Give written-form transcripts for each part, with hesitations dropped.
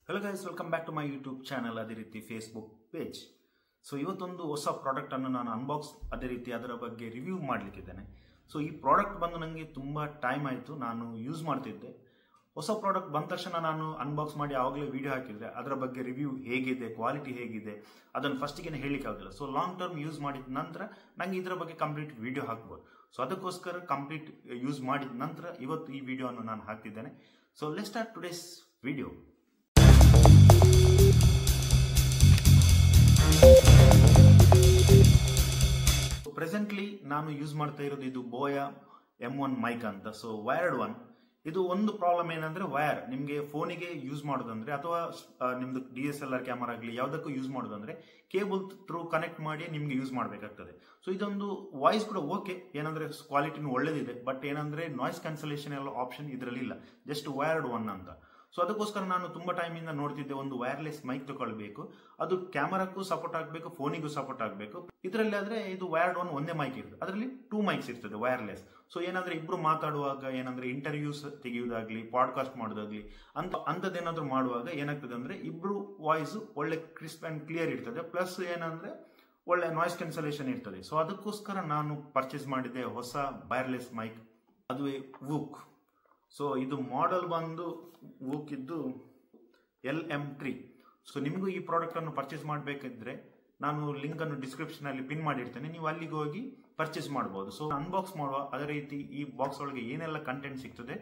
Hello guys, welcome back to my YouTube channel ಅದೇ ರೀತಿ Facebook page. So ಇವತ್ತೊಂದು ಹೊಸ ಪ್ರಾಡಕ್ಟ್ ಅನ್ನು ನಾನು ಅನ್ಬಾಕ್ಸ್ ಅದೇ ರೀತಿ ಅದರ ಬಗ್ಗೆ ರಿವ್ಯೂ ಮಾಡಲಿಕ್ಕಿದ್ದೇನೆ. ಸೊ ಈ ಪ್ರಾಡಕ್ಟ್ ಬಂದು ನನಗೆ ತುಂಬಾ ಟೈಮ್ ಆಯಿತು, ನಾನು ಯೂಸ್ ಮಾಡ್ತಿದ್ದೆ. ಹೊಸ ಪ್ರಾಡಕ್ಟ್ ಬಂದ ತಕ್ಷಣ ನಾನು ಅನ್ಬಾಕ್ಸ್ ಮಾಡಿ ಆವಾಗಲೇ ವಿಡಿಯೋ ಹಾಕಿದ್ರೆ ಅದರ ಬಗ್ಗೆ ರಿವ್ಯೂ ಹೇಗಿದೆ, ಕ್ವಾಲಿಟಿ ಹೇಗಿದೆ ಅದನ್ನು ಫಸ್ಟಿಗೆ ಹೇಳಲಿಕ್ಕೆ ಆಗೋದಿಲ್ಲ. ಸೊ ಲಾಂಗ್ ಟರ್ಮ್ ಯೂಸ್ ಮಾಡಿದ ನಂತರ ನನಗೆ ಇದರ ಬಗ್ಗೆ ಕಂಪ್ಲೀಟ್ ವಿಡಿಯೋ ಹಾಕ್ಬೋದು. ಸೊ ಅದಕ್ಕೋಸ್ಕರ ಕಂಪ್ಲೀಟ್ ಯೂಸ್ ಮಾಡಿದ ನಂತರ ಇವತ್ತು ಈ ವಿಡಿಯೋವನ್ನು ನಾನು ಹಾಕ್ತಿದ್ದೇನೆ. So let's start today's video. Presently ನಾನು ಯೂಸ್ ಮಾಡ್ತಾ ಇರೋದು ಇದು ಬೋಯಾ M1 ಮೈಕ್ ಅಂತ. So wired one. ಇದು ಒಂದು ಪ್ರಾಬ್ಲಮ್ ಏನಂದ್ರೆ ವೈರ್ ನಿಮಗೆ ಫೋನಿಗೆ ಯೂಸ್ ಮಾಡೋದಂದ್ರೆ ಅಥವಾ ನಿಮ್ದು DSLR ಕ್ಯಾಮರಾ ಆಗಲಿ ಯಾವುದಕ್ಕೂ ಯೂಸ್ ಮಾಡೋದಂದ್ರೆ ಕೇಬಲ್ ಥ್ರೂ ಕನೆಕ್ಟ್ ಮಾಡಿ ನಿಮ್ಗೆ ಯೂಸ್ ಮಾಡಬೇಕಾಗ್ತದೆ. ಸೊ ಇದೊಂದು ವಾಯ್ಸ್ ಕೂಡ ಓಕೆ, ಏನಂದ್ರೆ ಕ್ವಾಲಿಟಿನೂ ಒಳ್ಳೇದಿದೆ, ಬಟ್ ಏನಂದ್ರೆ ನಾಯ್ಸ್ ಕ್ಯಾನ್ಸಲೇಷನ್ ಎಲ್ಲ ಆಪ್ಷನ್ ಇದರಲ್ಲಿ ಇಲ್ಲ, ಜಸ್ಟ್ ವೈರ್ಡ್ ಒನ್ ಅಂತ. ಸೊ ಅದಕ್ಕೋಸ್ಕರ ನಾನು ತುಂಬಾ ಟೈಮ್ ಇಂದ ನೋಡ್ತಿದ್ದೆ ಒಂದು ವೈರ್ಲೆಸ್ ಮೈಕ್ ತಗೊಳ್ಬೇಕು, ಅದು ಕ್ಯಾಮರಾಕ್ಕೂ ಸಪೋರ್ಟ್ ಆಗಬೇಕು, ಫೋನಿಗೂ ಸಪೋರ್ಟ್ ಆಗಬೇಕು. ಇದರಲ್ಲಿ ಆದ್ರೆ ಇದು ವೈರ್ಡ್ ಒನ್ ಒಂದೇ ಮೈಕ್ ಇರ್ತದೆ, ಅದರಲ್ಲಿ 2 ಮೈಕ್ಸ್ ಇರ್ತದೆ ವೈರ್ಲೆಸ್. ಸೊ ಏನಂದ್ರೆ ಇಬ್ರು ಮಾತಾಡುವಾಗ, ಏನಂದ್ರೆ ಇಂಟರ್ವ್ಯೂಸ್ ತೆಗೆಯುವುದಾಗ್ಲಿ, ಪಾಡ್ಕಾಸ್ಟ್ ಮಾಡೋದಾಗ್ಲಿ ಅಂತದ್ದೇನಾದ್ರೂ ಮಾಡುವಾಗ ಏನಾಗ್ತದೆ ಅಂದ್ರೆ ಇಬ್ರು ವಾಯ್ಸ್ ಒಳ್ಳೆ ಕ್ರಿಸ್ಪ್ ಅಂಡ್ ಕ್ಲಿಯರ್ ಇರ್ತದೆ, ಪ್ಲಸ್ ಏನಂದ್ರೆ ಒಳ್ಳೆ ನಾಯ್ಸ್ ಕ್ಯಾನ್ಸಲೇಷನ್ ಇರ್ತದೆ. ಸೊ ಅದಕ್ಕೋಸ್ಕರ ನಾನು ಪರ್ಚೇಸ್ ಮಾಡಿದ್ದೆ ಹೊಸ ವೈರ್ಲೆಸ್ ಮೈಕ್, ಅದುವೇ ವೂಕ್. ಸೊ ಇದು ಮಾಡೆಲ್ ಬಂದು ವೂಕ್ ಇದ್ದು LM3. ಸೊ ನಿಮಗೂ ಈ ಪ್ರಾಡಕ್ಟ್ ಅನ್ನು ಪರ್ಚೇಸ್ ಮಾಡಬೇಕಿದ್ರೆ ನಾನು ಲಿಂಕ್ ಅನ್ನು ಡಿಸ್ಕ್ರಿಪ್ಷನ್ ಅಲ್ಲಿ ಪಿನ್ ಮಾಡಿರ್ತೇನೆ, ನೀವು ಅಲ್ಲಿಗೆ ಹೋಗಿ ಪರ್ಚೇಸ್ ಮಾಡಬಹುದು. ಸೊ ಅನ್ಬಾಕ್ಸ್ ಮಾಡುವ ಅದೇ ರೀತಿ ಈ ಬಾಕ್ಸ್ ಒಳಗೆ ಏನೆಲ್ಲ ಕಂಟೆಂಟ್ ಸಿಗ್ತದೆ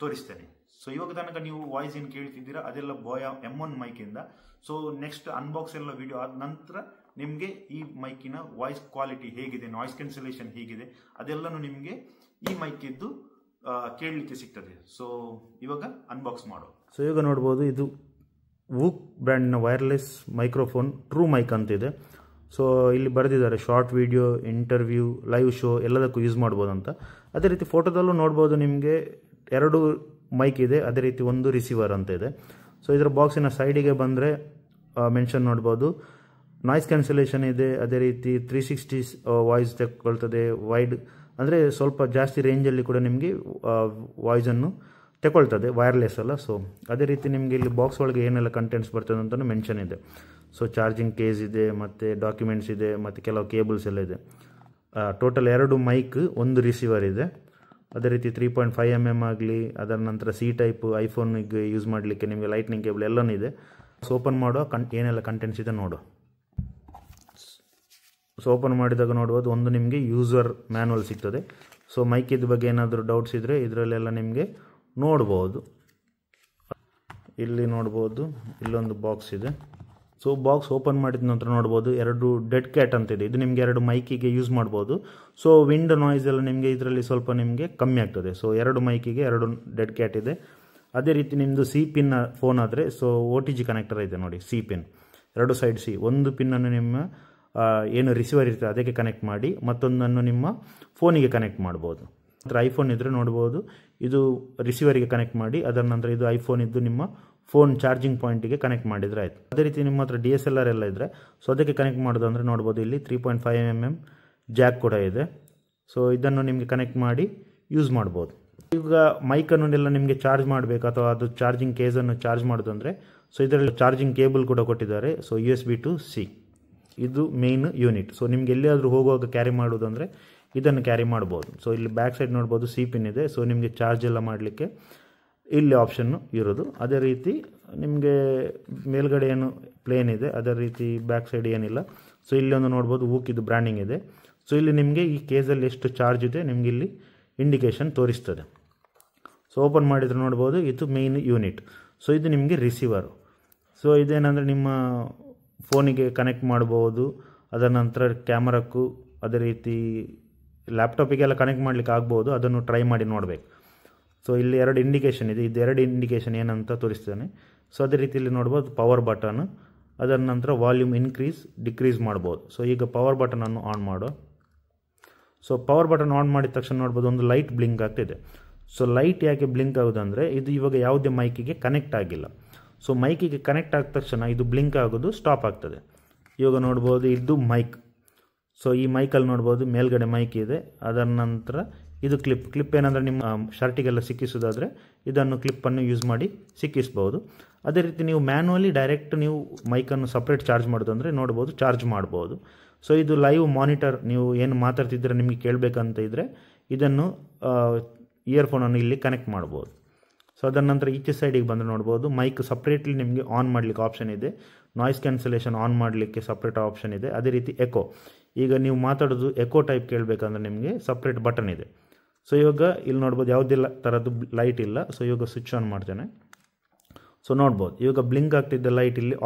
ತೋರಿಸ್ತೇನೆ. ಸೊ ಇವಾಗ ತನಕ ನೀವು ವಾಯ್ಸ್ ಏನು ಕೇಳ್ತಿದ್ದೀರಾ ಅದೆಲ್ಲ ಬೋಯಾ M1 ಮೈಕ್ ಇಂದ. ಸೊ ನೆಕ್ಸ್ಟ್ ಅನ್ಬಾಕ್ಸ್ ಎಲ್ಲ ವಿಡಿಯೋ ಆದ ನಂತರ ನಿಮಗೆ ಈ ಮೈಕಿನ ವಾಯ್ಸ್ ಕ್ವಾಲಿಟಿ ಹೇಗಿದೆ, ನಾಯ್ಸ್ ಕ್ಯಾನ್ಸಲೇಷನ್ ಹೇಗಿದೆ ಅದೆಲ್ಲನೂ ನಿಮಗೆ ಈ ಮೈಕ್ ಇದ್ದು ಕೇಳಲಿಕ್ಕೆ ಸಿಗ್ತದೆ. ಸೊ ಇವಾಗ ಅನ್ಬಾಕ್ಸ್ ಮಾಡೋ. ಸೊ ಇವಾಗ ನೋಡ್ಬೋದು, ಇದು ವೂಕ್ ಬ್ರ್ಯಾಂಡ್ನ ವೈರ್ಲೆಸ್ ಮೈಕ್ರೋಫೋನ್ ಟ್ರೂ ಮೈಕ್ ಅಂತಿದೆ. ಸೊ ಇಲ್ಲಿ ಬರೆದಿದ್ದಾರೆ short video, interview, live show ಎಲ್ಲದಕ್ಕೂ ಯೂಸ್ ಮಾಡ್ಬೋದು ಅಂತ. ಅದೇ ರೀತಿ ಫೋಟೋದಲ್ಲೂ ನೋಡ್ಬೋದು ನಿಮಗೆ 2 ಮೈಕ್ ಇದೆ, ಅದೇ ರೀತಿ ಒಂದು ರಿಸೀವರ್ ಅಂತ ಇದೆ. ಸೊ ಇದರ ಬಾಕ್ಸಿನ ಸೈಡಿಗೆ ಬಂದರೆ ಮೆನ್ಷನ್ ನೋಡ್ಬೋದು, ನಾಯ್ಸ್ ಕ್ಯಾನ್ಸಲೇಷನ್ ಇದೆ, ಅದೇ ರೀತಿ 360 ವಾಯ್ಸ್ ತೆಗೊಳ್ತದೆ, ವೈಡ್ ಅಂದರೆ ಸ್ವಲ್ಪ ಜಾಸ್ತಿ ರೇಂಜಲ್ಲಿ ಕೂಡ ನಿಮಗೆ ವಾಯ್ಸನ್ನು ತಗೊಳ್ತದೆ, ವೈರ್ಲೆಸ್ ಅಲ್ಲ. ಸೊ ಅದೇ ರೀತಿ ನಿಮಗೆ ಇಲ್ಲಿ ಬಾಕ್ಸ್ ಒಳಗೆ ಏನೆಲ್ಲ ಕಂಟೆಂಟ್ಸ್ ಬರ್ತದೆ ಅಂತಲೂ ಮೆನ್ಷನ್ ಇದೆ. ಸೊ ಚಾರ್ಜಿಂಗ್ ಕೇಸ್ ಇದೆ, ಮತ್ತು ಡಾಕ್ಯುಮೆಂಟ್ಸ್ ಇದೆ, ಮತ್ತು ಕೆಲವು ಕೇಬಲ್ಸ್ ಎಲ್ಲ ಇದೆ. ಟೋಟಲ್ 2 ಮೈಕ್, ಒಂದು ರಿಸೀವರ್ ಇದೆ. ಅದೇ ರೀತಿ 3.5 mm ಆಗಲಿ, ಅದರ ನಂತರ C ಟೈಪ್ ಐಫೋನಿಗೆ ಯೂಸ್ ಮಾಡಲಿಕ್ಕೆ ನಿಮಗೆ ಲೈಟ್ನಿಂಗ್ ಕೇಬಲ್ ಎಲ್ಲನೂ ಇದೆ. ಸೊ ಓಪನ್ ಮಾಡುವ ಏನೆಲ್ಲ ಕಂಟೆಂಟ್ಸ್ ಇದೆ ನೋಡು. ಸೊ ಓಪನ್ ಮಾಡಿದಾಗ ನೋಡ್ಬೋದು, ಒಂದು ನಿಮಗೆ ಯೂಸರ್ ಮ್ಯಾನುವಲ್ ಸಿಗ್ತದೆ. ಸೊ ಮೈಕಿದ ಬಗ್ಗೆ ಏನಾದರೂ ಡೌಟ್ಸ್ ಇದ್ದರೆ ಇದರಲ್ಲೆಲ್ಲ ನಿಮಗೆ ನೋಡ್ಬೋದು. ಇಲ್ಲಿ ನೋಡ್ಬೋದು, ಇಲ್ಲೊಂದು ಬಾಕ್ಸ್ ಇದೆ. ಸೊ ಬಾಕ್ಸ್ ಓಪನ್ ಮಾಡಿದ ನಂತರ ನೋಡ್ಬೋದು 2 ಡೆಡ್ ಕ್ಯಾಟ್ ಅಂತಿದೆ. ಇದು ನಿಮಗೆ 2 ಮೈಕಿಗೆ ಯೂಸ್ ಮಾಡ್ಬೋದು. ಸೊ ವಿಂಡ್ ನಾಯ್ಸ್ ಎಲ್ಲ ನಿಮಗೆ ಇದರಲ್ಲಿ ಸ್ವಲ್ಪ ನಿಮಗೆ ಕಮ್ಮಿ ಆಗ್ತದೆ. ಸೊ 2 ಮೈಕಿಗೆ 2 ಡೆಡ್ ಕ್ಯಾಟ್ ಇದೆ. ಅದೇ ರೀತಿ ನಿಮ್ಮದು C ಪಿನ್ ಫೋನ್ ಆದರೆ, ಸೊ OTG ಕನೆಕ್ಟರ್ ಇದೆ ನೋಡಿ, C ಪಿನ್ 2 ಸೈಡ್ C. ಒಂದು ಪಿನ್ನನ್ನು ನಿಮ್ಮ ಏನು ರಿಸೀವರ್ ಇರ್ತದೆ ಅದಕ್ಕೆ ಕನೆಕ್ಟ್ ಮಾಡಿ, ಮತ್ತೊಂದನ್ನು ನಿಮ್ಮ ಫೋನಿಗೆ ಕನೆಕ್ಟ್ ಮಾಡ್ಬೋದು. ನಂತರ ಐಫೋನ್ ಇದ್ದರೆ ನೋಡ್ಬೋದು, ಇದು ರಿಸೀವರಿಗೆ ಕನೆಕ್ಟ್ ಮಾಡಿ, ಅದರ ನಂತರ ಇದು ಐಫೋನ್ ಇದ್ದು ನಿಮ್ಮ ಫೋನ್ ಚಾರ್ಜಿಂಗ್ ಪಾಯಿಂಟಿಗೆ ಕನೆಕ್ಟ್ ಮಾಡಿದರೆ ಆಯಿತು. ಅದೇ ರೀತಿ ನಿಮ್ಮ ಹತ್ರ DSLR ಎಲ್ಲ ಇದ್ದರೆ ಸೊ ಅದಕ್ಕೆ ಕನೆಕ್ಟ್ ಮಾಡೋದು ಅಂದರೆ ನೋಡ್ಬೋದು, ಇಲ್ಲಿ 3.5 mm ಜಾಕ್ ಕೂಡ ಇದೆ. ಸೊ ಇದನ್ನು ನಿಮಗೆ ಕನೆಕ್ಟ್ ಮಾಡಿ ಯೂಸ್ ಮಾಡ್ಬೋದು. ಈಗ ಮೈಕನ್ನೆಲ್ಲ ನಿಮಗೆ ಚಾರ್ಜ್ ಮಾಡಬೇಕು ಅಥವಾ ಅದು ಚಾರ್ಜಿಂಗ್ ಕೇಸನ್ನು ಚಾರ್ಜ್ ಮಾಡೋದು ಅಂದರೆ, ಸೊ ಇದರಲ್ಲಿ ಚಾರ್ಜಿಂಗ್ ಕೇಬಲ್ ಕೂಡ ಕೊಟ್ಟಿದ್ದಾರೆ. ಸೊ USB to C ಇದು ಮೇನ್ ಯೂನಿಟ್. ಸೊ ನಿಮ್ಗೆ ಎಲ್ಲಿಯಾದರೂ ಹೋಗುವಾಗ ಕ್ಯಾರಿ ಮಾಡೋದಂದರೆ ಇದನ್ನು ಕ್ಯಾರಿ ಮಾಡ್ಬೋದು. ಸೊ ಇಲ್ಲಿ ಬ್ಯಾಕ್ ಸೈಡ್ ನೋಡ್ಬೋದು C ಪಿನ್ ಇದೆ. ಸೊ ನಿಮಗೆ ಚಾರ್ಜ್ ಎಲ್ಲ ಮಾಡಲಿಕ್ಕೆ ಇಲ್ಲಿ ಆಪ್ಷನ್ನು ಇರೋದು. ಅದೇ ರೀತಿ ನಿಮಗೆ ಮೇಲ್ಗಡೆ ಏನು ಪ್ಲೇನ್ ಇದೆ, ಅದೇ ರೀತಿ ಬ್ಯಾಕ್ ಸೈಡ್ ಏನಿಲ್ಲ. ಸೊ ಇಲ್ಲಿ ಒಂದು ನೋಡ್ಬೋದು ವೂಕ್ ಇದು ಬ್ರ್ಯಾಂಡಿಂಗ್ ಇದೆ. ಸೊ ಇಲ್ಲಿ ನಿಮಗೆ ಈ ಕೇಸಲ್ಲಿ ಎಷ್ಟು ಚಾರ್ಜ್ ಇದೆ ನಿಮಗೆ ಇಲ್ಲಿ ಇಂಡಿಕೇಶನ್ ತೋರಿಸ್ತದೆ. ಸೊ ಓಪನ್ ಮಾಡಿದರೆ ನೋಡ್ಬೋದು, ಇದು ಮೇನ್ ಯೂನಿಟ್. ಸೊ ಇದು ನಿಮಗೆ ರಿಸೀವರು. ಸೊ ಇದೇನಂದರೆ ನಿಮ್ಮ ಫೋನಿಗೆ ಕನೆಕ್ಟ್ ಮಾಡ್ಬೋದು, ಅದರ ನಂತರ ಕ್ಯಾಮರಕ್ಕೂ ಅದೇ ರೀತಿ ಲ್ಯಾಪ್ಟಾಪಿಗೆಲ್ಲ ಕನೆಕ್ಟ್ ಮಾಡಲಿಕ್ಕೆ ಆಗ್ಬೋದು. ಅದನ್ನು ಟ್ರೈ ಮಾಡಿ ನೋಡಬೇಕು. ಸೊ ಇಲ್ಲಿ 2 ಇಂಡಿಕೇಶನ್ ಇದೆ, ಇದು 2 ಇಂಡಿಕೇಶನ್ ಏನಂತ ತೋರಿಸ್ತೇನೆ. ಸೊ ಅದೇ ರೀತಿಯಲ್ಲಿ ನೋಡ್ಬೋದು ಪವರ್ ಬಟನ್, ಅದರ ನಂತರ ವಾಲ್ಯೂಮ್ ಇನ್ಕ್ರೀಸ್ ಡಿಕ್ರೀಸ್ ಮಾಡ್ಬೋದು. ಸೊ ಈಗ ಪವರ್ ಬಟನನ್ನು ಆನ್ ಮಾಡೋ. ಸೊ ಪವರ್ ಬಟನ್ ಆನ್ ಮಾಡಿದ ತಕ್ಷಣ ನೋಡ್ಬೋದು ಒಂದು ಲೈಟ್ ಬ್ಲಿಂಕ್ ಆಗ್ತಿದೆ. ಸೊ ಲೈಟ್ ಯಾಕೆ ಬ್ಲಿಂಕ್ ಆಗೋದಂದರೆ ಇದು ಇವಾಗ ಯಾವುದೇ ಮೈಕಿಗೆ ಕನೆಕ್ಟ್ ಆಗಿಲ್ಲ. ಸೊ ಮೈಕಿಗೆ ಕನೆಕ್ಟ್ ಆದ ತಕ್ಷಣ ಇದು ಬ್ಲಿಂಕ್ ಆಗೋದು ಸ್ಟಾಪ್ ಆಗ್ತದೆ. ಇವಾಗ ನೋಡ್ಬೋದು ಇದು ಮೈಕ್. ಸೊ ಈ ಮೈಕಲ್ಲಿ ನೋಡ್ಬೋದು ಮೇಲ್ಗಡೆ ಮೈಕ್ ಇದೆ, ಅದರ ನಂತರ ಇದು ಕ್ಲಿಪ್ ಏನಂದರೆ ನಿಮ್ಮ ಶರ್ಟಿಗೆಲ್ಲ ಸಿಕ್ಕಿಸೋದಾದರೆ ಇದನ್ನು ಕ್ಲಿಪ್ಪನ್ನು ಯೂಸ್ ಮಾಡಿ ಸಿಕ್ಕಿಸ್ಬೋದು. ಅದೇ ರೀತಿ ನೀವು ಮ್ಯಾನ್ಯುವಲಿ ಡೈರೆಕ್ಟ್ ನೀವು ಮೈಕನ್ನು ಸಪ್ರೇಟ್ ಚಾರ್ಜ್ ಮಾಡೋದಂದರೆ ನೋಡ್ಬೋದು, ಚಾರ್ಜ್ ಮಾಡ್ಬೋದು. ಸೊ ಇದು ಲೈವ್ ಮಾನಿಟರ್, ನೀವು ಏನು ಮಾತಾಡ್ತಿದ್ರೆ ನಿಮಗೆ ಕೇಳಬೇಕಂತ ಇದ್ದರೆ ಇದನ್ನು ಇಯರ್ಫೋನನ್ನು ಇಲ್ಲಿ ಕನೆಕ್ಟ್ ಮಾಡ್ಬೋದು. ಸೊ ಅದರ ನಂತರ ಈಚೆ ಸೈಡಿಗೆ ಬಂದು ನೋಡ್ಬೋದು, ಮೈಕ್ ಸಪ್ರೇಟ್ಲಿ ನಿಮಗೆ ಆನ್ ಮಾಡಲಿಕ್ಕೆ ಆಪ್ಷನ್ ಇದೆ, ನಾಯ್ಸ್ ಕ್ಯಾನ್ಸಲೇಷನ್ ಆನ್ ಮಾಡಲಿಕ್ಕೆ ಸಪ್ರೇಟ್ ಆಪ್ಷನ್ ಇದೆ. ಅದೇ ರೀತಿ ಎಕೋ, ಈಗ ನೀವು ಮಾತಾಡೋದು ಎಕೋ ಟೈಪ್ ಕೇಳಬೇಕಂದ್ರೆ ನಿಮಗೆ ಸಪ್ರೇಟ್ ಬಟನ್ ಇದೆ. ಸೊ ಇವಾಗ ಇಲ್ಲಿ ನೋಡ್ಬೋದು ಯಾವುದಿಲ್ಲ ಥರದ್ದು ಲೈಟ್ ಇಲ್ಲ. ಸೊ ಇವಾಗ ಸ್ವಿಚ್ ಆನ್ ಮಾಡ್ತೇನೆ. ಸೊ ನೋಡ್ಬೋದು ಇವಾಗ ಬ್ಲಿಂಕ್ ಆಗ್ತಿದ್ದ ಲೈಟ್ ಇಲ್ಲಿ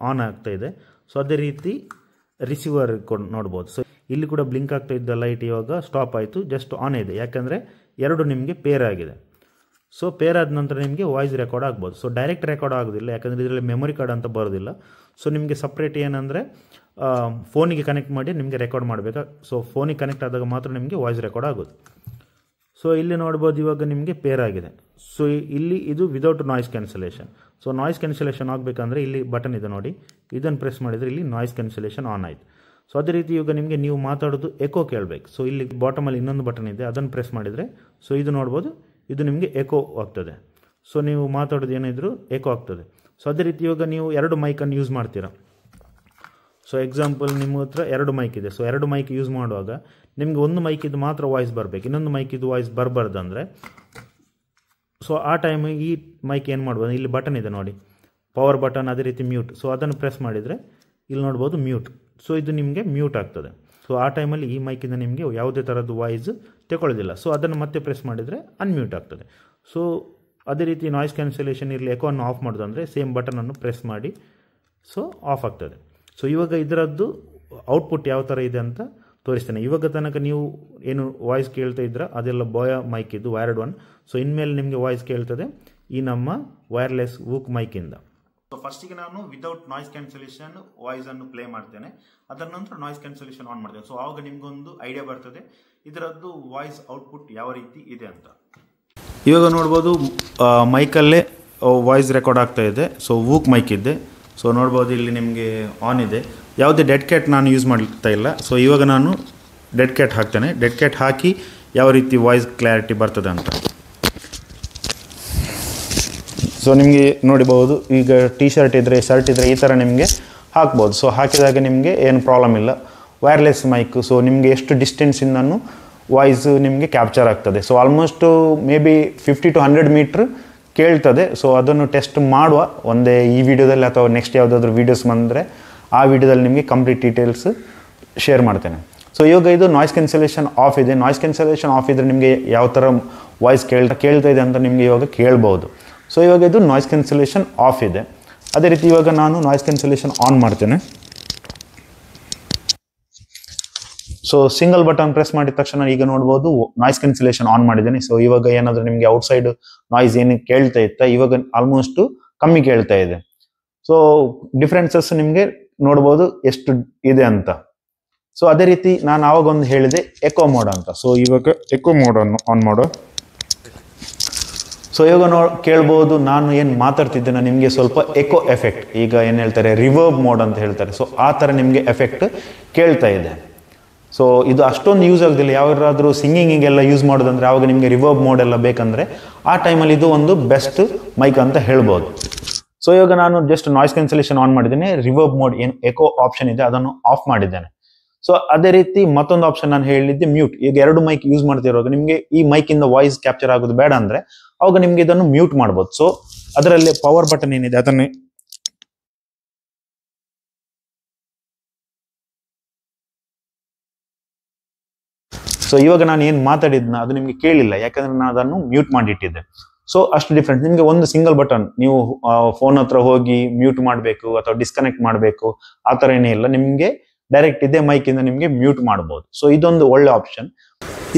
ಆನ್ ಆಗ್ತಾ ಇದೆ. ಸೊ ಅದೇ ರೀತಿ ರಿಸೀವರ್ ನೋಡ್ಬೋದು. ಸೊ ಇಲ್ಲಿ ಕೂಡ ಬ್ಲಿಂಕ್ ಆಗ್ತಾ ಇದ್ದ ಲೈಟ್ ಇವಾಗ ಸ್ಟಾಪ್ ಆಯಿತು, ಜಸ್ಟ್ ಆನ್ ಇದೆ, ಯಾಕಂದರೆ ಎರಡು ನಿಮಗೆ ಪೇರ್ ಆಗಿದೆ. ಸೊ ಪೇರ್ ಆದ ನಂತರ ನಿಮಗೆ ವಾಯ್ಸ್ ರೆಕಾರ್ಡ್ ಆಗ್ಬೋದು. ಸೊ ಡೈರೆಕ್ಟ್ ರೆಕಾರ್ಡ್ ಆಗೋದಿಲ್ಲ, ಯಾಕಂದರೆ ಇದರಲ್ಲಿ ಮೆಮೊರಿ ಕಾರ್ಡ್ ಅಂತ ಬರೋದಿಲ್ಲ. ಸೊ ನಿಮಗೆ ಸಪ್ರೇಟ್ ಏನಂದರೆ ಫೋನಿಗೆ ಕನೆಕ್ಟ್ ಮಾಡಿ ನಿಮಗೆ ರೆಕಾರ್ಡ್ ಮಾಡಬೇಕಾ. ಸೊ ಫೋನಿಗೆ ಕನೆಕ್ಟ್ ಆದಾಗ ಮಾತ್ರ ನಿಮಗೆ ವಾಯ್ಸ್ ರೆಕಾರ್ಡ್ ಆಗೋದು. ಸೊ ಇಲ್ಲಿ ನೋಡ್ಬೋದು ಇವಾಗ ನಿಮಗೆ ಪೇರ್ ಆಗಿದೆ. ಸೊ ಇಲ್ಲಿ ಇದು without noise cancellation. So noise cancellation ಆಗಬೇಕಂದ್ರೆ ಇಲ್ಲಿ ಬಟನ್ ಇದೆ ನೋಡಿ, ಇದನ್ನು ಪ್ರೆಸ್ ಮಾಡಿದರೆ ಇಲ್ಲಿ ನಾಯ್ಸ್ ಕ್ಯಾನ್ಸಲೇಷನ್ ಆನ್ ಆಯಿತು. ಸೊ ಅದೇ ರೀತಿ ಇವಾಗ ನಿಮಗೆ ನೀವು ಮಾತಾಡೋದು ಎಕೋ ಕೇಳಬೇಕು. ಸೊ ಇಲ್ಲಿ ಬಾಟಮಲ್ಲಿ ಇನ್ನೊಂದು ಬಟನ್ ಇದೆ, ಅದನ್ನು ಪ್ರೆಸ್ ಮಾಡಿದರೆ ಸೊ ಇದು ನೋಡ್ಬೋದು, ಇದು ನಿಮಗೆ ಎಕೋ ಆಗ್ತದೆ. ಸೊ ನೀವು ಮಾತಾಡೋದು ಏನಿದ್ರು ಎಕೋ ಆಗ್ತದೆ. ಸೊ ಅದೇ ರೀತಿ ಇವಾಗ ನೀವು ಎರಡು ಮೈಕನ್ನು ಯೂಸ್ ಮಾಡ್ತೀರಾ. ಸೊ ಎಕ್ಸಾಂಪಲ್ ನಿಮ್ಮ ಹತ್ರ ಎರಡು ಮೈಕ್ ಇದೆ. ಸೊ ಎರಡು ಮೈಕ್ ಯೂಸ್ ಮಾಡುವಾಗ ನಿಮಗೆ ಒಂದು ಮೈಕಿದ್ದು ಮಾತ್ರ ವಾಯ್ಸ್ ಬರಬೇಕು, ಇನ್ನೊಂದು ಮೈಕಿದ್ದು ವಾಯ್ಸ್ ಬರಬಾರ್ದು ಅಂದರೆ ಸೊ ಆ ಟೈಮ್ ಈ ಮೈಕ್ ಏನು ಮಾಡ್ಬೋದು, ಇಲ್ಲಿ ಬಟನ್ ಇದೆ ನೋಡಿ, ಪವರ್ ಬಟನ್, ಅದೇ ರೀತಿ ಮ್ಯೂಟ್. ಸೊ ಅದನ್ನು ಪ್ರೆಸ್ ಮಾಡಿದರೆ ಇಲ್ಲಿ ನೋಡ್ಬೋದು ಮ್ಯೂಟ್. ಸೊ ಇದು ನಿಮಗೆ ಮ್ಯೂಟ್ ಆಗ್ತದೆ. ಸೊ ಆ ಟೈಮಲ್ಲಿ ಈ ಮೈಕಿಂದ ನಿಮಗೆ ಯಾವುದೇ ಥರದ್ದು ವಾಯ್ಸ್ ತಗೊಳ್ಳೋದಿಲ್ಲ. ಸೊ ಅದನ್ನು ಮತ್ತೆ ಪ್ರೆಸ್ ಮಾಡಿದರೆ ಅನ್ಮ್ಯೂಟ್ ಆಗ್ತದೆ. ಸೊ ಅದೇ ರೀತಿ ನಾಯ್ಸ್ ಕ್ಯಾನ್ಸಲೇಷನ್ ಇರಲಿ, ಎಕೋವನ್ನು ಆಫ್ ಮಾಡೋದಂದರೆ ಸೇಮ್ ಬಟನನ್ನು ಪ್ರೆಸ್ ಮಾಡಿ ಸೊ ಆಫ್ ಆಗ್ತದೆ. ಸೊ ಇವಾಗ ಇದರದ್ದು ಔಟ್ಪುಟ್ ಯಾವ ಥರ ಇದೆ ಅಂತ ತೋರಿಸ್ತೇನೆ. ಇವಾಗ ತನಕ ನೀವು ಏನು ವಾಯ್ಸ್ ಕೇಳ್ತಾ ಇದ್ರೆ ಅದೆಲ್ಲ ಬೋಯ ಮೈಕ್ ಇದ್ದು ವೈರ್ಡ್ ಒನ್. ಸೊ ಇನ್ಮೇಲೆ ನಿಮಗೆ ವಾಯ್ಸ್ ಕೇಳ್ತದೆ ಈ ನಮ್ಮ ವೈರ್ಲೆಸ್ ವೂಕ್ ಮೈಕಿಂದ. ಸೊ ಫಸ್ಟಿಗೆ ನಾನು ವಿದೌಟ್ ನಾಯ್ಸ್ ಕ್ಯಾನ್ಸಲೇಷನ್ ವಾಯ್ಸ್ ಅನ್ನು ಪ್ಲೇ ಮಾಡ್ತೇನೆ, ಅದರ ನಂತರ ನಾಯ್ಸ್ ಕ್ಯಾನ್ಸಲೇಷನ್ ಆನ್ ಮಾಡ್ತೇನೆ. ಸೊ ಆವಾಗ ನಿಮ್ಗೊಂದು ಐಡಿಯಾ ಬರ್ತದೆ ಇದರದ್ದು ವಾಯ್ಸ್ ಔಟ್ಪುಟ್ ಯಾವ ರೀತಿ ಇದೆ ಅಂತ. ಇವಾಗ ನೋಡ್ಬೋದು ಮೈಕಲ್ಲೇ ವಾಯ್ಸ್ ರೆಕಾರ್ಡ್ ಆಗ್ತಾ ಇದೆ. ಸೊ ವೂಕ್ ಮೈಕ್ ಇದೆ. ಸೊ ನೋಡ್ಬೋದು ಇಲ್ಲಿ ನಿಮಗೆ ಆನ್ ಇದೆ. ಯಾವುದೇ ಡೆಡ್ ಕ್ಯಾಟ್ ನಾನು ಯೂಸ್ ಮಾಡ್ತಾ ಇಲ್ಲ. ಸೊ ಇವಾಗ ನಾನು ಡೆಡ್ ಕ್ಯಾಟ್ ಹಾಕ್ತೇನೆ. ಡೆಡ್ ಕ್ಯಾಟ್ ಹಾಕಿ ಯಾವ ರೀತಿ ವಾಯ್ಸ್ ಕ್ಲಾರಿಟಿ ಬರ್ತದೆ ಅಂತ. ಸೊ ನಿಮಗೆ ನೋಡಬಹುದು, ಈಗ ಶರ್ಟ್ ಇದ್ದರೆ ಈ ಥರ ನಿಮಗೆ ಹಾಕ್ಬೋದು. ಸೊ ಹಾಕಿದಾಗ ನಿಮಗೆ ಏನು ಪ್ರಾಬ್ಲಮ್ ಇಲ್ಲ. ವೈರ್ಲೆಸ್ ಮೈಕ್, ಸೊ ನಿಮಗೆ ಎಷ್ಟು ಡಿಸ್ಟೆನ್ಸಿಂದನೂ ವಾಯ್ಸ್ ನಿಮಗೆ ಕ್ಯಾಪ್ಚರ್ ಆಗ್ತದೆ. So almost may be 50 to 100 metre ಕೇಳ್ತದೆ. ಸೊ ಅದನ್ನು ಟೆಸ್ಟ್ ಮಾಡುವ ಒಂದೇ ಈ ವಿಡಿಯೋದಲ್ಲಿ, ಅಥವಾ ನೆಕ್ಸ್ಟ್ ಯಾವುದಾದ್ರೂ ವೀಡಿಯೋಸ್ ಬಂದರೆ ಆ ವಿಡಿಯೋದಲ್ಲಿ ನಿಮಗೆ ಕಂಪ್ಲೀಟ್ ಡೀಟೇಲ್ಸ್ ಶೇರ್ ಮಾಡ್ತೇನೆ. ಸೊ ಇವಾಗ ಇದು ನಾಯ್ಸ್ ಕ್ಯಾನ್ಸಲೇಷನ್ ಆಫ್ ಇದೆ. ನಾಯ್ಸ್ ಕ್ಯಾನ್ಸಲೇಷನ್ ಆಫ್ ಇದ್ದರೆ ನಿಮಗೆ ಯಾವ ಥರ ವಾಯ್ಸ್ ಕೇಳ್ತಾ ಇದೆ ಅಂತ ನಿಮಗೆ ಇವಾಗ ಕೇಳ್ಬೋದು. ಸೊ ಇವಾಗ ಇದು ನಾಯ್ಸ್ ಕ್ಯಾನ್ಸಲೇಷನ್ ಆಫ್ ಇದೆ. ಅದೇ ರೀತಿ ಇವಾಗ ನಾನು ನಾಯ್ಸ್ ಕ್ಯಾನ್ಸಲೇಷನ್ ಆನ್ ಮಾಡ್ತೇನೆ. ಸೊ ಸಿಂಗಲ್ ಬಟನ್ ಪ್ರೆಸ್ ಮಾಡಿದ ತಕ್ಷಣ ಈಗ ನೋಡ್ಬೋದು ನಾಯ್ಸ್ ಕ್ಯಾನ್ಸಲೇಷನ್ ಆನ್ ಮಾಡಿದ್ದೇನೆ. ಸೊ ಇವಾಗ ಏನಾದರೂ ನಿಮಗೆ ಔಟ್ಸೈಡ್ ನಾಯ್ಸ್ ಏನು ಕೇಳ್ತಾ ಇತ್ತಾ, ಇವಾಗ ಆಲ್ಮೋಸ್ಟ್ ಕಮ್ಮಿ ಕೇಳ್ತಾ ಇದೆ. ಸೊ ಡಿಫ್ರೆನ್ಸಸ್ ನಿಮಗೆ ನೋಡ್ಬೋದು ಎಷ್ಟು ಇದೆ ಅಂತ. ಸೊ ಅದೇ ರೀತಿ ನಾನು ಆವಾಗ ಒಂದು ಹೇಳಿದೆ ಎಕೋ ಮೋಡ್ ಅಂತ. ಸೊ ಇವಾಗ ಎಕೋ ಮೋಡನ್ನು ಆನ್ ಮಾಡೋ. ಸೊ ಇವಾಗ ಕೇಳ್ಬೋದು ನಾನು ಏನು ಮಾತಾಡ್ತಿದ್ದೇನೆ ನಿಮಗೆ ಸ್ವಲ್ಪ ಎಕೋ ಎಫೆಕ್ಟ್, ಈಗ ಏನು ಹೇಳ್ತಾರೆ ರಿವರ್ಬ್ ಮೋಡ್ ಅಂತ ಹೇಳ್ತಾರೆ. ಸೊ ಆ ಥರ ನಿಮಗೆ ಎಫೆಕ್ಟ್ ಕೇಳ್ತಾ ಇದೆ. ಸೊ ಇದು ಅಷ್ಟೊಂದು ಯೂಸ್ ಆಗೋದಿಲ್ಲ. ಯಾರಾದರೂ ಸಿಂಗಿಂಗಿಗೆಲ್ಲ ಯೂಸ್ ಮಾಡೋದಂದ್ರೆ ಆವಾಗ ನಿಮಗೆ ರಿವರ್ಬ್ ಮೋಡ್ ಎಲ್ಲ ಬೇಕಂದರೆ ಆ ಟೈಮಲ್ಲಿ ಇದು ಒಂದು ಬೆಸ್ಟ್ ಮೈಕ್ ಅಂತ ಹೇಳ್ಬೋದು. ಸೊ ಇವಾಗ ನಾನು ಜಸ್ಟ್ ನಾಯ್ಸ್ ಕ್ಯಾನ್ಸಲೇಷನ್ ಆನ್ ಮಾಡಿದ್ದೇನೆ. ರಿವರ್ಬ್ ಮೋಡ್ ಏನು ಎಕೋ ಆಪ್ಷನ್ ಇದೆ ಅದನ್ನು ಆಫ್ ಮಾಡಿದ್ದೇನೆ. ಸೊ ಅದೇ ರೀತಿ ಮತ್ತೊಂದು ಆಪ್ಷನ್ ನಾನು ಹೇಳಿದ್ದೆ ಮ್ಯೂಟ್. ಈಗ ಎರಡು ಮೈಕ್ ಯೂಸ್ ಮಾಡ್ತಿರುವಾಗ ನಿಮಗೆ ಈ ಮೈಕಿಂದ ವಾಯ್ಸ್ ಕ್ಯಾಪ್ಚರ್ ಆಗೋದು ಬೇಡ ಅಂದರೆ ಅವಾಗ ನಿಮಗೆ ಇದನ್ನು ಮ್ಯೂಟ್ ಮಾಡ್ಬೋದು. ಸೊ ಅದರಲ್ಲಿ ಪವರ್ ಬಟನ್ ಏನಿದೆ ಅದನ್ನೇ ಸೊ ಇವಾಗ ನಾನು ಏನು ಮಾತಾಡಿದ್ನ ಅದು ನಿಮಗೆ ಕೇಳಿಲ್ಲ, ಯಾಕಂದ್ರೆ ನಾನು ಅದನ್ನು ಮ್ಯೂಟ್ ಮಾಡಿಟ್ಟಿದ್ದೆ. ಸೊ ಅಷ್ಟು ಡಿಫ್ರೆಂಟ್. ನಿಮಗೆ ಒಂದು ಸಿಂಗಲ್ ಬಟನ್, ನೀವು ಫೋನ್ ಹತ್ರ ಹೋಗಿ ಮ್ಯೂಟ್ ಮಾಡಬೇಕು ಅಥವಾ ಡಿಸ್ಕನೆಕ್ಟ್ ಮಾಡಬೇಕು ಆ ಥರ ಏನೇ ಇಲ್ಲ. ನಿಮಗೆ ಡೈರೆಕ್ಟ್ ಇದೇ ಮೈಕಿಂದ ನಿಮಗೆ ಮ್ಯೂಟ್ ಮಾಡ್ಬೋದು. ಸೊ ಇದೊಂದು ಒಳ್ಳೆ ಆಪ್ಷನ್.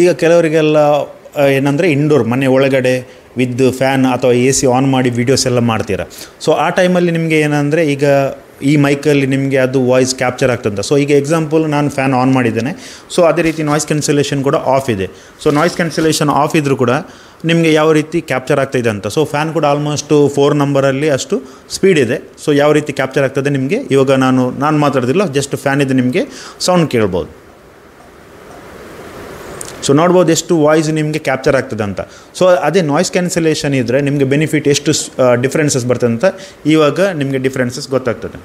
ಈಗ ಕೆಲವರಿಗೆಲ್ಲ ಏನಂದರೆ ಇಂಡೋರ್ ಮನೆ ಒಳಗಡೆ ವಿತ್ ಫ್ಯಾನ್ ಅಥವಾ AC ಆನ್ ಮಾಡಿ ವೀಡಿಯೋಸ್ ಎಲ್ಲ ಮಾಡ್ತೀರಾ. ಸೊ ಆ ಟೈಮಲ್ಲಿ ನಿಮಗೆ ಏನಂದರೆ ಈಗ ಈ ಮೈಕಲ್ಲಿ ನಿಮಗೆ ಅದು ವಾಯ್ಸ್ ಕ್ಯಾಪ್ಚರ್ ಆಗ್ತದೆ. ಸೊ ಈಗ ಎಕ್ಸಾಂಪಲ್ ನಾನು ಫ್ಯಾನ್ ಆನ್ ಮಾಡಿದ್ದೇನೆ. ಸೊ ಅದೇ ರೀತಿ ನಾಯ್ಸ್ ಕ್ಯಾನ್ಸಲೇಷನ್ ಕೂಡ ಆಫ್ ಇದೆ. ಸೊ ನಾಯ್ಸ್ ಕ್ಯಾನ್ಸಲೇಷನ್ ಆಫ್ ಇದ್ರೂ ಕೂಡ ನಿಮಗೆ ಯಾವ ರೀತಿ ಕ್ಯಾಪ್ಚರ್ ಆಗ್ತಾಯಿದೆ ಅಂತ. ಸೊ ಫ್ಯಾನ್ ಕೂಡ ಆಲ್ಮೋಸ್ಟ್ 4 ನಂಬರಲ್ಲಿ ಅಷ್ಟು ಸ್ಪೀಡ್ ಇದೆ. ಸೊ ಯಾವ ರೀತಿ ಕ್ಯಾಪ್ಚರ್ ಆಗ್ತದೆ ನಿಮಗೆ ಇವಾಗ ನಾನು ಮಾತಾಡೋದಿಲ್ಲ, ಜಸ್ಟ್ ಫ್ಯಾನ್ ಇದೆ ನಿಮಗೆ ಸೌಂಡ್ ಕೇಳ್ಬೋದು. ಸೊ ನೋಡ್ಬೋದು ಎಷ್ಟು ವಾಯ್ಸ್ ನಿಮಗೆ ಕ್ಯಾಪ್ಚರ್ ಆಗ್ತದೆ ಅಂತ. ಸೊ ಅದೇ ನಾಯ್ಸ್ ಕ್ಯಾನ್ಸಲೇಷನ್ ಇದ್ದರೆ ನಿಮಗೆ ಬೆನಿಫಿಟ್ ಎಷ್ಟು ಡಿಫ್ರೆನ್ಸಸ್ ಬರ್ತದೆ ಅಂತ ಇವಾಗ ನಿಮಗೆ ಡಿಫ್ರೆನ್ಸಸ್ ಗೊತ್ತಾಗ್ತದೆ.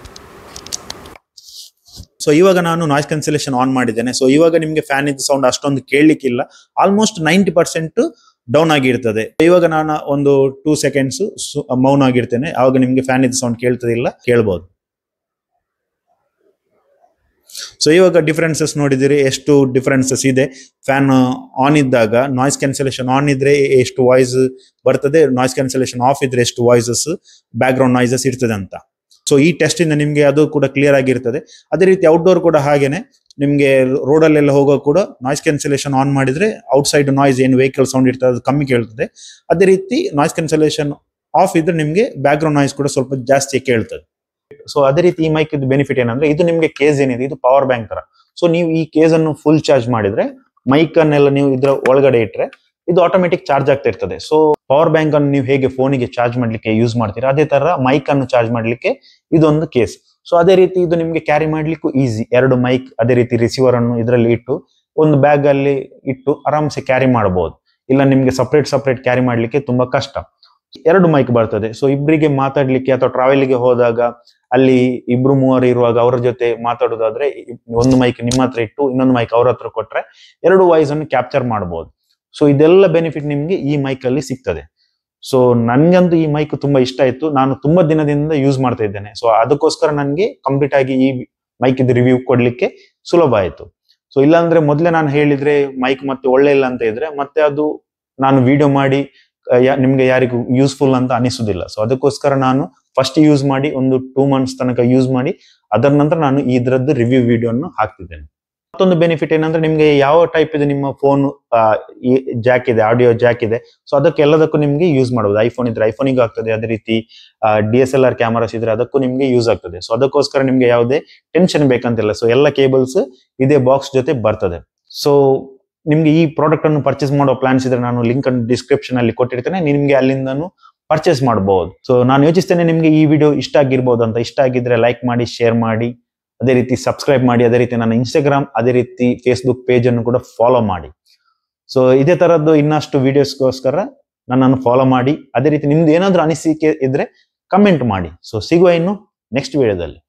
ಸೊ ಇವಾಗ ನಾನು ನಾಯ್ಸ್ ಕ್ಯಾನ್ಸಲೇಷನ್ ಆನ್ ಮಾಡಿದ್ದೇನೆ. ಸೊ ಇವಾಗ ನಿಮಗೆ ಫ್ಯಾನ್ ಇದ್ದ ಸೌಂಡ್ ಅಷ್ಟೊಂದು ಕೇಳಲಿಕ್ಕಿಲ್ಲ, ಆಲ್ಮೋಸ್ಟ್ 90% ಡೌನ್ ಆಗಿರ್ತದೆ. ಇವಾಗ ನಾನು ಒಂದು 2 ಸೆಕೆಂಡ್ಸ್ ಮೌನ ಆಗಿರ್ತೇನೆ, ಆವಾಗ ನಿಮಗೆ ಫ್ಯಾನ್ ಇದ್ದ ಸೌಂಡ್ ಕೇಳ್ತದಿಲ್ಲ, ಕೇಳ್ಬೋದು. ಸೊ ಇವಾಗ ಡಿಫ್ರೆನ್ಸಸ್ ನೋಡಿದಿರಿ, ಎಷ್ಟು ಡಿಫ್ರೆನ್ಸಸ್ ಇದೆ. ಫ್ಯಾನ್ ಆನ್ ಇದ್ದಾಗ ನಾಯ್ಸ್ ಕ್ಯಾನ್ಸಲೇಷನ್ ಆನ್ ಇದ್ರೆ ಎಷ್ಟು ವಾಯ್ಸ್ ಬರ್ತದೆ, ನಾಯ್ಸ್ ಕ್ಯಾನ್ಸಲೇಷನ್ ಆಫ್ ಇದ್ರೆ ಎಷ್ಟು ವಾಯ್ಸಸ್ ಬ್ಯಾಕ್ ಗ್ರೌಂಡ್ ನಾಯ್ಸಸ್ ಇರ್ತದೆ ಅಂತ. ಸೊ ಈ ಟೆಸ್ಟ್ ಇಂದ ನಿಮಗೆ ಅದು ಕೂಡ ಕ್ಲಿಯರ್ ಆಗಿರ್ತದೆ. ಅದೇ ರೀತಿ ಔಟ್ಡೋರ್ ಕೂಡ ಹಾಗೇನೆ, ನಿಮಗೆ ರೋಡಲ್ಲೆಲ್ಲ ಹೋಗೋ ಕೂಡ ನಾಯ್ಸ್ ಕ್ಯಾನ್ಸಲೇಷನ್ ಆನ್ ಮಾಡಿದ್ರೆ ಔಟ್ಸೈಡ್ ನಾಯ್ಸ್ ಏನು ವೆಹಿಕಲ್ ಸೌಂಡ್ ಇರ್ತದೆ ಅದು ಕಮ್ಮಿ ಕೇಳ್ತದೆ. ಅದೇ ರೀತಿ ನಾಯ್ಸ್ ಕ್ಯಾನ್ಸಲೇಷನ್ ಆಫ್ ಇದ್ರೆ ನಿಮಗೆ ಬ್ಯಾಕ್ ಗ್ರೌಂಡ್ ನಾಯ್ಸ್ ಕೂಡ ಸ್ವಲ್ಪ ಜಾಸ್ತಿ ಕೇಳ್ತದೆ. ಸೊ ಅದೇ ರೀತಿ ಈ ಮೈಕ್ ಬೆನಿಫಿಟ್ ಏನಂದ್ರೆ, ಇದು ನಿಮಗೆ ಕೇಸ್ ಏನಿದೆ ಇದು ಪವರ್ ಬ್ಯಾಂಕ್ ತರ. ಸೊ ನೀವು ಈ ಕೇಸ್ ಅನ್ನು ಫುಲ್ ಚಾರ್ಜ್ ಮಾಡಿದ್ರೆ, ಮೈಕ್ ಅನ್ನೆಲ್ಲ ನೀವು ಇದ್ರ ಒಳಗಡೆ ಇಟ್ರೆ ಇದು ಆಟೋಮೆಟಿಕ್ ಚಾರ್ಜ್ ಆಗ್ತಾ ಇರ್ತದೆ. ಸೊ ಪವರ್ ಬ್ಯಾಂಕ್ ಅನ್ನು ನೀವು ಹೇಗೆ ಫೋನಿಗೆ ಚಾರ್ಜ್ ಮಾಡ್ಲಿಕ್ಕೆ ಯೂಸ್ ಮಾಡ್ತೀರಾ, ಅದೇ ತರ ಮೈಕ್ ಅನ್ನು ಚಾರ್ಜ್ ಮಾಡ್ಲಿಕ್ಕೆ ಇದೊಂದು ಕೇಸ್. ಸೊ ಅದೇ ರೀತಿ ಇದು ನಿಮ್ಗೆ ಕ್ಯಾರಿ ಮಾಡ್ಲಿಕ್ಕೂ ಈಸಿ. 2 ಮೈಕ್ ಅದೇ ರೀತಿ ರಿಸೀವರ್ ಅನ್ನು ಇದರಲ್ಲಿ ಇಟ್ಟು ಒಂದು ಬ್ಯಾಗ್ ಅಲ್ಲಿ ಇಟ್ಟು ಆರಾಮ್ಸೆ ಕ್ಯಾರಿ ಮಾಡಬಹುದು. ಇಲ್ಲ ನಿಮ್ಗೆ ಸಪ್ರೇಟ್ ಕ್ಯಾರಿ ಮಾಡ್ಲಿಕ್ಕೆ ತುಂಬಾ ಕಷ್ಟ. 2 ಮೈಕ್ ಬರ್ತದೆ. ಸೊ ಇಬ್ಬರಿಗೆ ಮಾತಾಡ್ಲಿಕ್ಕೆ ಅಥವಾ ಟ್ರಾವೆಲ್ಗೆ ಹೋದಾಗ ಅಲ್ಲಿ 2-3 ಇರುವಾಗ ಅವರ ಜೊತೆ ಮಾತಾಡೋದಾದ್ರೆ ಒಂದು ಮೈಕ್ ನಿಮ್ಮ ಹತ್ರ ಇಟ್ಟು ಇನ್ನೊಂದು ಮೈಕ್ ಅವ್ರ ಹತ್ರ ಕೊಟ್ರೆ 2 ವಾಯ್ಸ್ ಅನ್ನು ಕ್ಯಾಪ್ಚರ್ ಮಾಡಬಹುದು. ಸೊ ಇದೆಲ್ಲ ಬೆನಿಫಿಟ್ ನಿಮ್ಗೆ ಈ ಮೈಕ್ ಅಲ್ಲಿ ಸಿಗ್ತದೆ. ಸೊ ನನ್ಗಂತೂ ಈ ಮೈಕ್ ತುಂಬಾ ಇಷ್ಟ ಆಯ್ತು. ನಾನು ತುಂಬಾ ದಿನದಿಂದ ಯೂಸ್ ಮಾಡ್ತಾ ಇದ್ದೇನೆ. ಸೊ ಅದಕ್ಕೋಸ್ಕರ ನನಗೆ ಕಂಪ್ಲೀಟ್ ಆಗಿ ಈ ಮೈಕ್ ಇದು ರಿವ್ಯೂ ಕೊಡ್ಲಿಕ್ಕೆ ಸುಲಭ ಆಯ್ತು. ಸೊ ಇಲ್ಲಾಂದ್ರೆ ಮೊದಲೇ ನಾನು ಹೇಳಿದ್ರೆ ಮೈಕ್ ಮತ್ತೆ ಒಳ್ಳೆ ಇಲ್ಲ ಅಂತ ಇದ್ರೆ ಮತ್ತೆ ಅದು ನಾನು ವಿಡಿಯೋ ಮಾಡಿ ನಿಮ್ಗೆ ಯಾರಿಗೂ ಯೂಸ್ಫುಲ್ ಅಂತ ಅನಿಸುದಿಲ್ಲ. ಸೊ ಅದಕ್ಕೋಸ್ಕರ ನಾನು ಫಸ್ಟ್ ಯೂಸ್ ಮಾಡಿ ಒಂದು 2 ಮಂತ್ಸ್ ತನಕ ಯೂಸ್ ಮಾಡಿ ಅದರ ನಂತರ ನಾನು ಇದರದ್ದು ರಿವ್ಯೂ ವಿಡಿಯೋನು ಹಾಕ್ತಿದ್ದೇನೆ. ಮತ್ತೊಂದು ಬೆನಿಫಿಟ್ ಏನಂದ್ರೆ, ನಿಮ್ಗೆ ಯಾವ ಟೈಪ್ ಇದೆ ನಿಮ್ಮ ಫೋನ್ ಜಾಕ್ ಇದೆ, ಆಡಿಯೋ ಜಾಕ್ ಇದೆ, ಸೊ ಅದಕ್ಕೆ ಎಲ್ಲದಕ್ಕೂ ನಿಮ್ಗೆ ಯೂಸ್ ಮಾಡಬಹುದು. ಐಫೋನ್ ಇದ್ರೆ ಐಫೋನಿಗೂ ಆಗ್ತದೆ, ಅದೇ ರೀತಿ DSLR ಕ್ಯಾಮರಾಸ್ ಇದ್ರೆ ಅದಕ್ಕೂ ನಿಮ್ಗೆ ಯೂಸ್ ಆಗ್ತದೆ. ಸೊ ಅದಕ್ಕೋಸ್ಕರ ನಿಮ್ಗೆ ಯಾವುದೇ ಟೆನ್ಷನ್ ಬೇಕಂತಿಲ್ಲ. ಸೊ ಎಲ್ಲ ಕೇಬಲ್ಸ್ ಇದೇ ಬಾಕ್ಸ್ ಜೊತೆ ಬರ್ತದೆ. ಸೊ ನಿಮ್ಗೆ ಈ ಪ್ರಾಡಕ್ಟ್ ಅನ್ನು ಪರ್ಚೇಸ್ ಮಾಡೋ ಪ್ಲಾನ್ಸ್ ಇದ್ರೆ ನಾನು ಲಿಂಕ್ ಅನ್ನು ಡಿಸ್ಕ್ರಿಪ್ಷನ್ ಅಲ್ಲಿ ಕೊಟ್ಟಿರ್ತೇನೆ, ನಿಮ್ಗೆ ಅಲ್ಲಿಂದನು ಪರ್ಚೇಸ್ ಮಾಡಬಹುದು. ಸೊ ನಾನು ಯೋಚಿಸ್ತೇನೆ ನಿಮ್ಗೆ ಈ ವಿಡಿಯೋ ಇಷ್ಟ ಆಗಿರ್ಬೋದು ಅಂತ. ಇಷ್ಟ ಆಗಿದ್ರೆ ಲೈಕ್ ಮಾಡಿ, ಶೇರ್ ಮಾಡಿ, ಅದೇ ರೀತಿ ಸಬ್ಸ್ಕ್ರೈಬ್ ಮಾಡಿ, ಅದೇ ರೀತಿ ನನ್ನ ಇನ್ಸ್ಟಾಗ್ರಾಮ್ ಅದೇ ರೀತಿ ಫೇಸ್ಬುಕ್ ಪೇಜ್ ಅನ್ನು ಕೂಡ ಫಾಲೋ ಮಾಡಿ. ಸೊ ಇದೇ ತರದ್ದು ಇನ್ನಷ್ಟು ವಿಡಿಯೋಸ್ಗೋಸ್ಕರ ನನ್ನನ್ನು ಫಾಲೋ ಮಾಡಿ. ಅದೇ ರೀತಿ ನಿಮ್ದು ಏನಾದ್ರೂ ಅನಿಸಿಕೆ ಇದ್ರೆ ಕಮೆಂಟ್ ಮಾಡಿ. ಸೊ ಸಿಗುವ ಇನ್ನು ನೆಕ್ಸ್ಟ್ ವಿಡಿಯೋದಲ್ಲಿ.